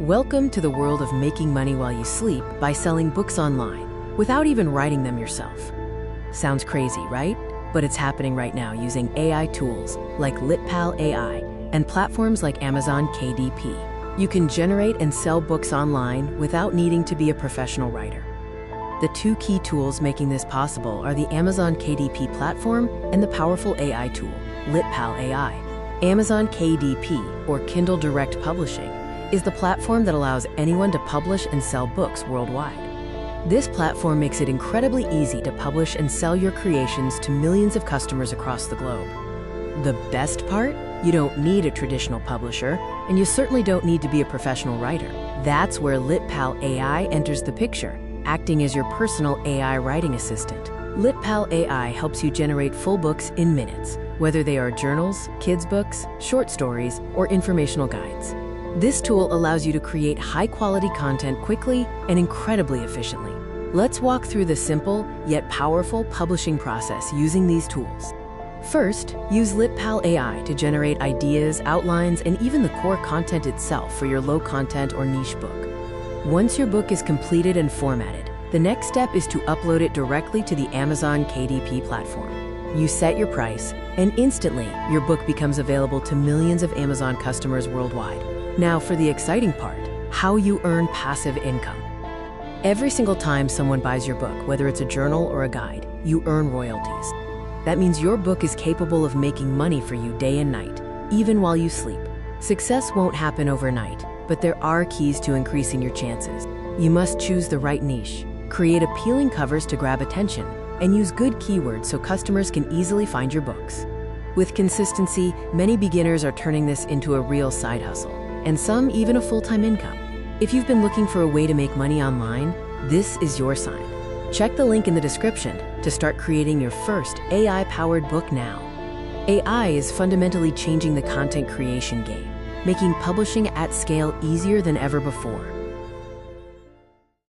Welcome to the world of making money while you sleep by selling books online without even writing them yourself. Sounds crazy, right? But it's happening right now using AI tools like LitPal AI and platforms like Amazon KDP. You can generate and sell books online without needing to be a professional writer. The two key tools making this possible are the Amazon KDP platform and the powerful AI tool, LitPal AI. Amazon KDP, or Kindle Direct Publishing, is the platform that allows anyone to publish and sell books worldwide. This platform makes it incredibly easy to publish and sell your creations to millions of customers across the globe. The best part? You don't need a traditional publisher, and you certainly don't need to be a professional writer. That's where LitPal AI enters the picture, acting as your personal AI writing assistant. LitPal AI helps you generate full books in minutes, whether they are journals, kids' books, short stories, or informational guides. This tool allows you to create high-quality content quickly and incredibly efficiently. Let's walk through the simple yet powerful publishing process using these tools. First, use LitPal AI to generate ideas, outlines, and even the core content itself for your low-content or niche book. Once your book is completed and formatted, the next step is to upload it directly to the Amazon KDP platform. You set your price, and instantly, your book becomes available to millions of Amazon customers worldwide. Now for the exciting part, how you earn passive income. Every single time someone buys your book, whether it's a journal or a guide, you earn royalties. That means your book is capable of making money for you day and night, even while you sleep. Success won't happen overnight, but there are keys to increasing your chances. You must choose the right niche, create appealing covers to grab attention, and use good keywords so customers can easily find your books. With consistency, many beginners are turning this into a real side hustle, and some even a full-time income. If you've been looking for a way to make money online, this is your sign. Check the link in the description to start creating your first AI-powered book now. AI is fundamentally changing the content creation game, making publishing at scale easier than ever before.